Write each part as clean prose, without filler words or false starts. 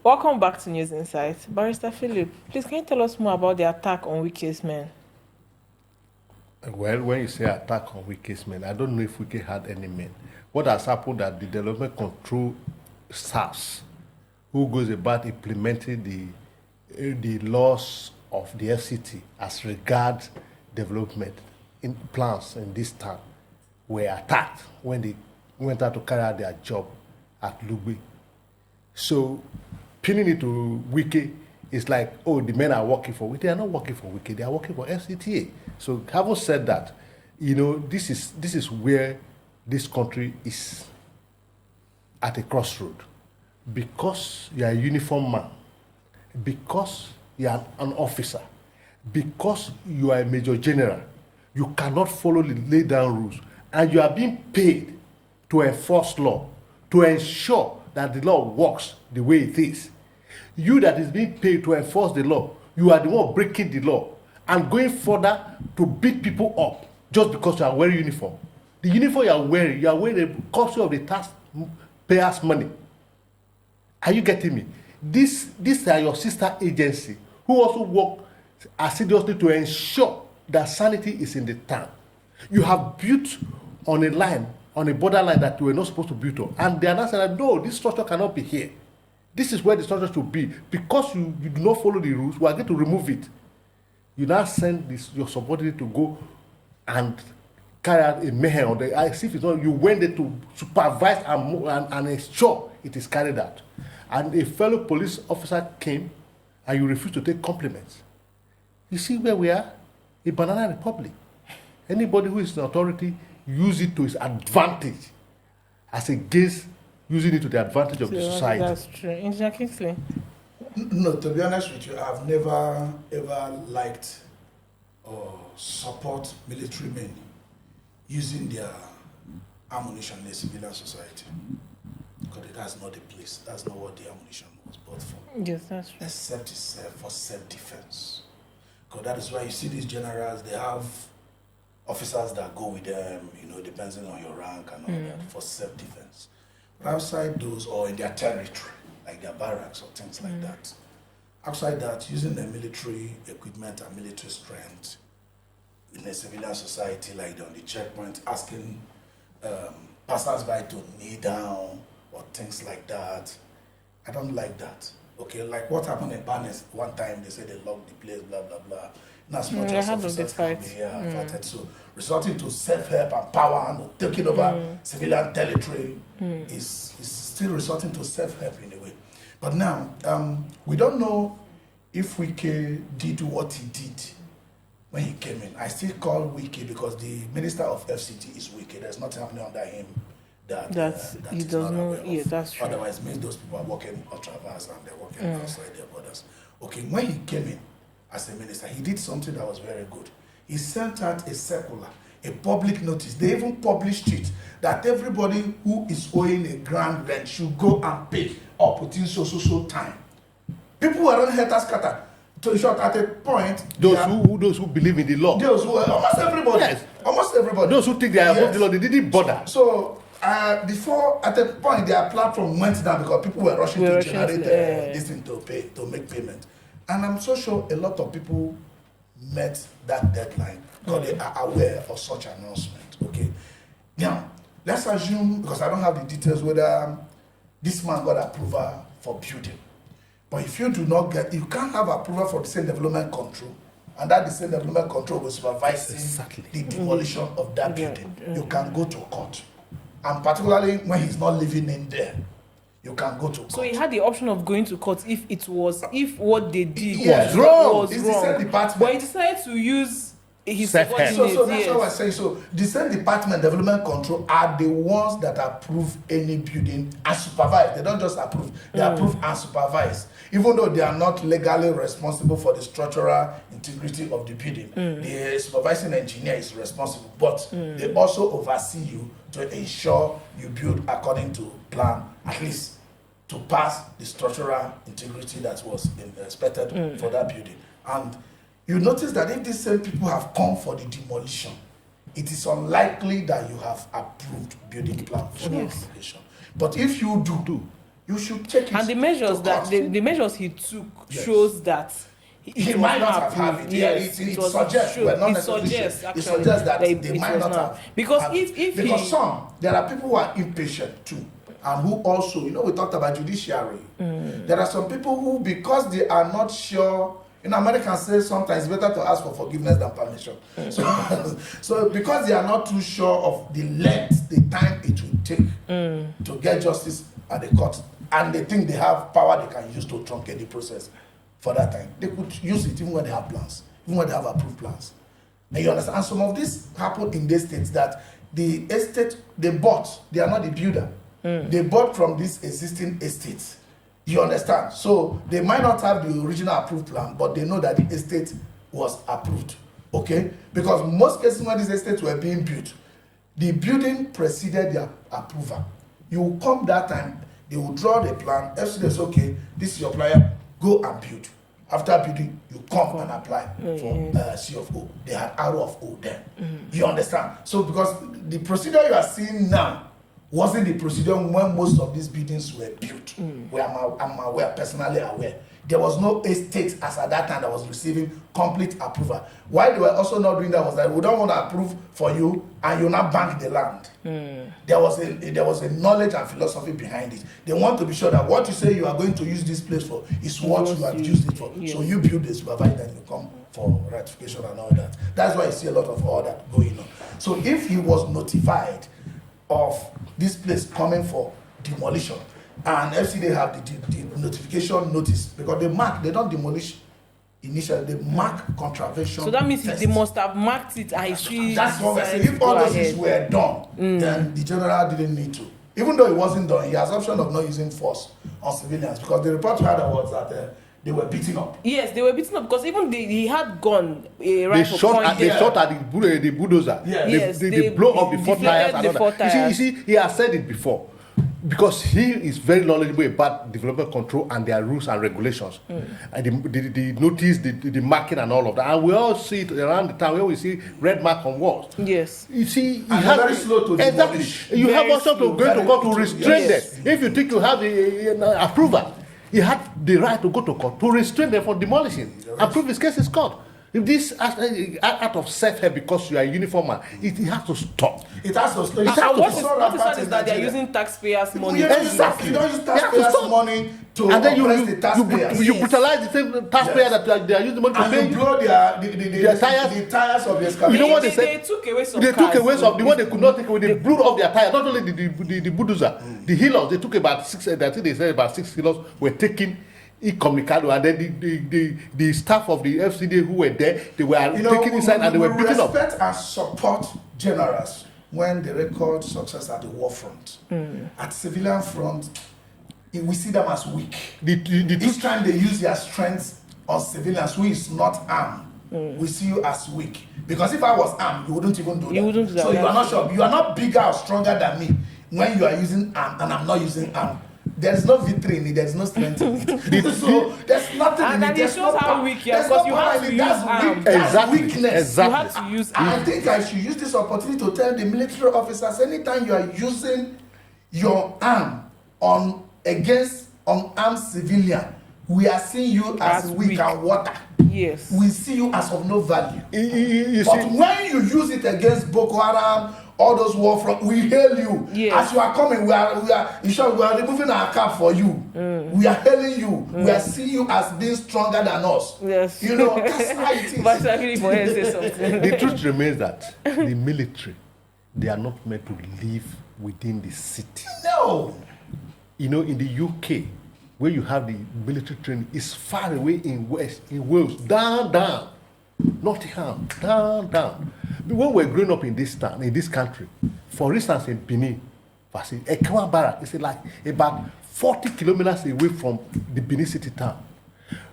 Welcome back to News Insight. Barrister Philip, please can you tell us more about the attack on Wike's men? Well, when you say attack on Wike's men, I don't know if Wike had any men. What has happened that the development control SARS, who goes about implementing the laws of the FCT as regards development in plans in this town, were attacked when they went out to carry out their job at Lugbe. So pinning it to Wike is like, oh, the men are working for Wike. They are not working for Wike. They are working for FCTA. So having said that, this is where this country is at a crossroad. Because you are a uniform man, because you are an officer, because you are a major general, you cannot follow the laid down rules, and you are being paid to enforce law, to ensure that the law works the way it is. You that is being paid to enforce the law, you are the one breaking the law and going further to beat people up just because you are wearing uniform. The uniform you are wearing the cost of the taxpayers' money. Are you getting me? These are your sister agency who also work assiduously to ensure that sanity is in the town. You have built on a line, on a borderline that you were not supposed to build on. And they are not saying, no, this structure cannot be here. This is where the structure should be. Because you do not follow the rules, we are going to remove it. You now send your subordinate to go and carry out a mayhem on the as if it's not you went there to supervise and ensure it is carried out. And a fellow police officer came and you refused to take compliments. You see where we are? A banana republic. Anybody who is in authority use it to his advantage as against using it to the advantage of the society. That's true. Engineer Kingsley? No, to be honest with you, I've never ever liked or support military men using their ammunition in a civilian society. Because that's not the place. That's not what the ammunition was bought for. Yes, that's true. Except it's for self-defense. Because that is why you see these generals, they have officers that go with them, depending on your rank and all that, for self-defense. But outside those, or in their territory, like their barracks or things like that, outside that, using the military equipment and military strength in a civilian society, like on the checkpoint, asking passers-by to kneel down or things like that, I don't like that. Okay, like what happened in Barnes one time, they said they locked the place, blah, blah, blah. Not as much as officers can be fighted. So resorting to self-help and power and taking over civilian territory is still resorting to self-help in a way. But now, we don't know if Wike did what he did when he came in. I still call Wike because the Minister of FCT is Wike. There's nothing happening under him that he does not. Yeah, that's true. Otherwise, means those people are working ultra-vast and they're working outside their borders. Okay, when he came in as a minister, he did something that was very good. He sent out a circular, a public notice. They even published it that everybody who is owing a grand rent should go and pay up within so time. People were not haters scattered. To short at a point, those who believe in the law. Those who almost everybody. Yes. Almost everybody. Those who think they are above the law, they didn't bother. So before, at a point, their platform went down because people were rushing to generate this thing to make payment. And I'm so sure a lot of people met that deadline because they are aware of such announcement. Okay. Now, let's assume, because I don't have the details, whether this man got approval for building. But if you do not get, you can't have approval for the same development control, and that the same development control will supervise the demolition of that building. You can go to court. And particularly when he's not living in there, you can go to court. So he had the option of going to court if what they did was wrong. It's the same department. But he decided to use his subordinate. So that's what I say. So the same department, development control, are the ones that approve any building and supervise. They don't just approve; they approve and supervise. Even though they are not legally responsible for the structural integrity of the building, the supervising engineer is responsible, but they also oversee you to ensure you build according to plan, at least to pass the structural integrity that was expected for that building. And you notice that if these same people have come for the demolition, it is unlikely that you have approved building plan for the demolition. But if you do, you should take it. And the measures to that court. the measures he took Yes. shows that He was might not have approved. had it. Yes, It was suggests, shown. well, not It necessarily suggests shown. actually It suggests that it they might was not not. have. Because have if because there are people who are impatient too, and who also, we talked about judiciary. There are some people who, because they are not sure. Americans say sometimes it's better to ask for forgiveness than permission. So because they are not too sure of the length, the time it will take to get justice at the court, and they think they have power they can use to truncate the process for that time, they could use it even when they have plans, even when they have approved plans. And you understand? And some of this happened in the states that the estate they bought, they are not the builder. They bought from these existing estates. You understand? So they might not have the original approved plan, but they know that the estate was approved. Okay? Because most cases when these estates were being built, the building preceded their approval. You will come that time, they will draw the plan. FCTA says, okay, this is your plan, go and build. After building, you come and apply for C of O. They had R of O then. You understand? So because the procedure you are seeing now wasn't the procedure when most of these buildings were built. I'm aware, personally aware. There was no estate as at that time that was receiving complete approval. Why they were also not doing that was that we don't want to approve for you and you not bank the land. There was a knowledge and philosophy behind it. They want to be sure that what you say you are going to use this place for is what you have used it for. Yes. So you build this, supervise, then you come for ratification and all that. That's why you see a lot of all that going on. So if he was notified of this place coming for demolition, and FCTA have the notification notice, because they don't demolish initially, they mark contravention. So that means they must have marked it. That's what we're saying. If all those things were done, then the general didn't need to. Even though it wasn't done, he has option of not using force on civilians, because the report we had was that they were beaten up. Yes, they were beaten up because even he had gone They shot at the bulldozer. Yeah. Yes, they blow up the four tires. deflated the four tires. You see, he has said it before. Because he is very knowledgeable about development control and their rules and regulations. And the notice, the marking and all of that. And we all see it around the town where we see red mark on walls. Yes. You see, and very slow to demolish. You have also to go to court to restrain yes. them. If you think you have the approval, you have the right to go to court to restrain them from demolishing and prove his case is court. If this out of self-help because you are a uniform man, it has to stop. It has to stop. And what is that they are using taxpayers' money? Exactly. You don't use taxpayers' money to And then oppress the taxpayers. you brutalize the same taxpayer that they are using the money to And pay. you blow the tires of the excavator. You know what they They said? took away some They took cars. away some, the one they could not take away, they blew off their tires. Not only the bulldozer, the healers, they took about 6, I think they said about 6 healers were taken incommunicado, and then the staff of the FCTA who were there, they were taken inside and they were beaten up. We respect and support generals when they record success at the war front. At civilian front, we see them as weak. Each time they use their strength on civilians who is not armed, we see you as weak. Because if I was armed, you wouldn't even do that. Wouldn't do that. So you are not sure. You are not bigger or stronger than me when you are using arm and I'm not using arm. There is no victory in it. There is no strength in it. So there's nothing And in it. that shows how weak you are, There's because no you power have in to it. use That's arm. weak. That's Exactly. weakness. Exactly. You have to use I think I should use this opportunity to tell the military officers, anytime you are using your arm against unarmed civilian, we are seeing you as weak and water. Yes. We see you as of no value. You But see, when you use it against Boko Haram, all those war front, we hail you. Yes. As you are coming, we are in short, we are removing our cap for you. We are hailing you. We are seeing you as being stronger than us. Yes. You know, that's how it is. But I really want to say something. the truth remains that the military, they are not meant to live within the city. No. You know, in the UK, where you have the military training, is far away in Wales, down, Nottingham, down. When we're growing up in this town, in this country, for instance, in Benin, Ekwa Barrack is like about 40 kilometers away from the Benin city town.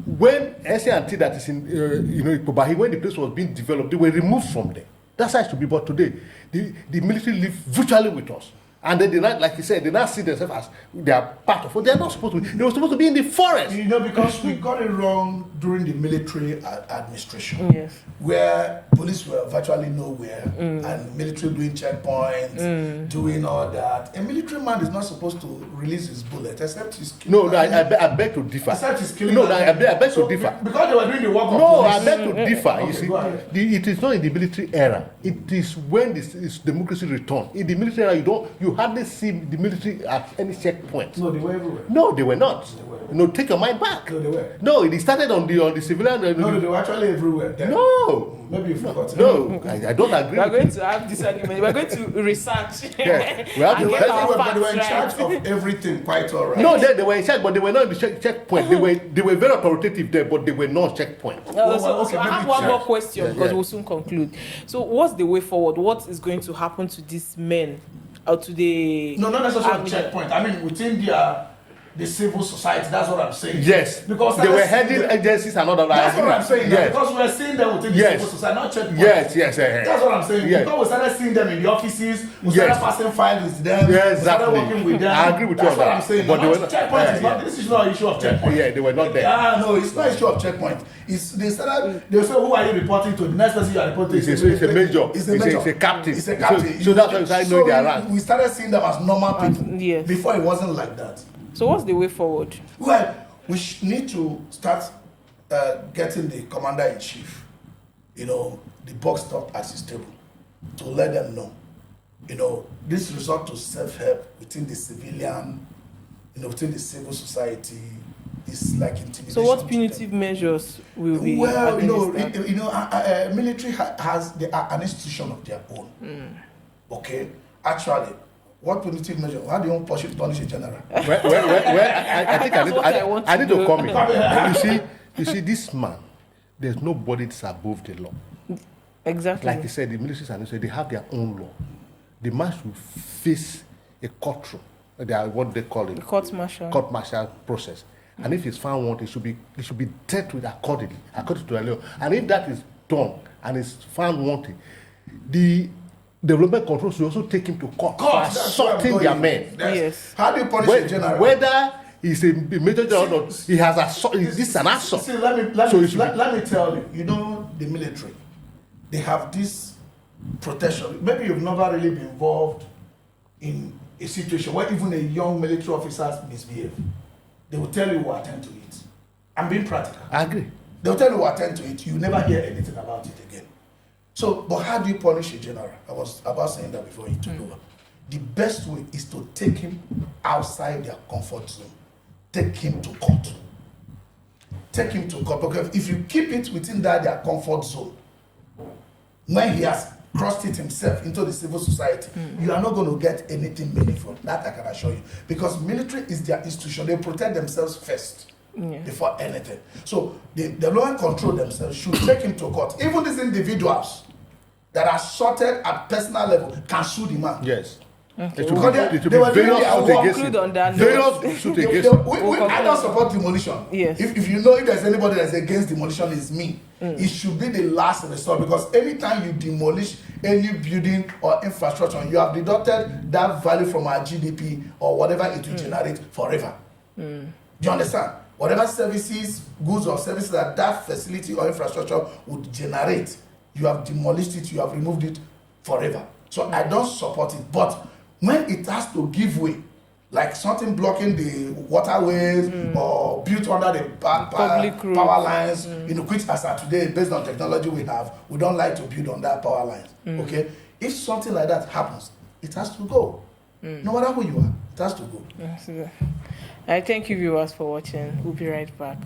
When SANT that is in, Ikobahi, when the place was being developed, they were removed from there. That's how it should be. But today, the military live virtually with us. And they did not, like you said, they not see themselves as they are part of it. They are not supposed to be. They were supposed to be in the forest. You know, because we got it wrong during the military administration, Yes. where police were virtually nowhere, and military doing checkpoints, doing all that. A military man is not supposed to release his bullet except he's killing. No, I beg to differ. Except he's killing. No, I beg to differ. Because they were doing the work of No, police. I beg to differ. Okay, You see, go ahead. it is not in the military era. It is when this democracy returned. In the military era, you hardly see the military at any checkpoint. No, they were everywhere. No, they were not. They were. No, take your mind back. No, they were. No, it started on the civilian. No, they were actually everywhere. Then. No. Maybe you forgot. No, I don't agree. We are with going you. to have this argument. We are going to research. Yeah, we have and to- get our Everywhere, but facts they were in right. charge of everything, quite all right. No, they were in charge, but they were not in the checkpoint. They were very authoritative there, but they were not checkpoint. Okay, I have maybe one check. more question Yeah, because yeah. we'll soon conclude. So, what's the way forward? What is going to happen to these men or to the No, not necessarily army? checkpoint. I mean, within the civil society. That's what I'm saying. Yes, Because they were that's- heading agencies and all that. That's what I'm saying. Yes. Because we're seeing them within the Yes. civil society, not checkpoint. Yes. That's what I'm saying. Yes. Because we started seeing them in the offices, we Yes. started passing files with them, Yeah, we started exactly. working with them. I agree with you That's on what that. I'm saying. But they Not were not- checkpoint is yeah. not. This is not an issue of checkpoint. Yeah, they were not there. No, it's not an issue of checkpoint. It's they started. They say, "Who are you reporting to?" The next person you are reporting It's a to major. It's a major. It's a captain. It's a captain. So that's why we started knowing their rank. We started seeing them as normal people. Yes. Before it wasn't like that. So, what's the way forward? Well, we need to start getting the commander in chief, the box top at his table, to let them know, this resort to self-help within the civilian, within the civil society is like intimidation. So, what to punitive measures will be? Well, administered? military they are an institution of their own. Okay, actually, what punitive measure? How do you want to punish a general? I think That's what I want I need to to do. come in. You see, this man, there's nobody that's above the law. Exactly. Like you said, the militaries and they have their own law. The man should face a courtroom. They are what they call it. The court-martial. Court-martial process. And if he's found wanted, he should be dealt with according to the law. And if that is done and is found wanted, the development control should also take him to court for That's where I'm assaulting going. their men. Yes. How do you punish a general? Whether he's a major general or not, he has assault. This is an assault. See, let me So it should let me tell you. The military, they have this protection. Maybe you've never really been involved in a situation where even a young military officer misbehave. They will tell you we'll attend to it. I'm being practical. I agree. They'll tell you we'll attend to it. You never hear anything about it again. So, but how do you punish a general? I was about saying that before you took over. The best way is to take him outside their comfort zone. Take him to court. Take him to court. Because if you keep it within their comfort zone, when he has crossed it himself into the civil society, you are not going to get anything meaningful. That I can assure you. Because military is their institution. They protect themselves first. Before anything. So the development control themselves should take him to court. Even these individuals that are sorted at personal level can sue the man. Yes. Okay. It should Because be they were doing various their suit work. against Conclude him. on that Various suit against him. I don't support demolition. Yes. If you know if there's anybody that's against demolition, it's me. It should be the last resort because anytime you demolish any building or infrastructure, you have deducted that value from our GDP or whatever it will generate forever. Do you understand? Whatever services, goods or services that facility or infrastructure would generate, you have demolished it, you have removed it forever. So I don't support it. But when it has to give way, like something blocking the waterways or built under the power lines, which as of today, based on technology we have, we don't like to build on that power lines. Okay? If something like that happens, it has to go. No matter who you are, it has to go. I thank you viewers for watching. We'll be right back.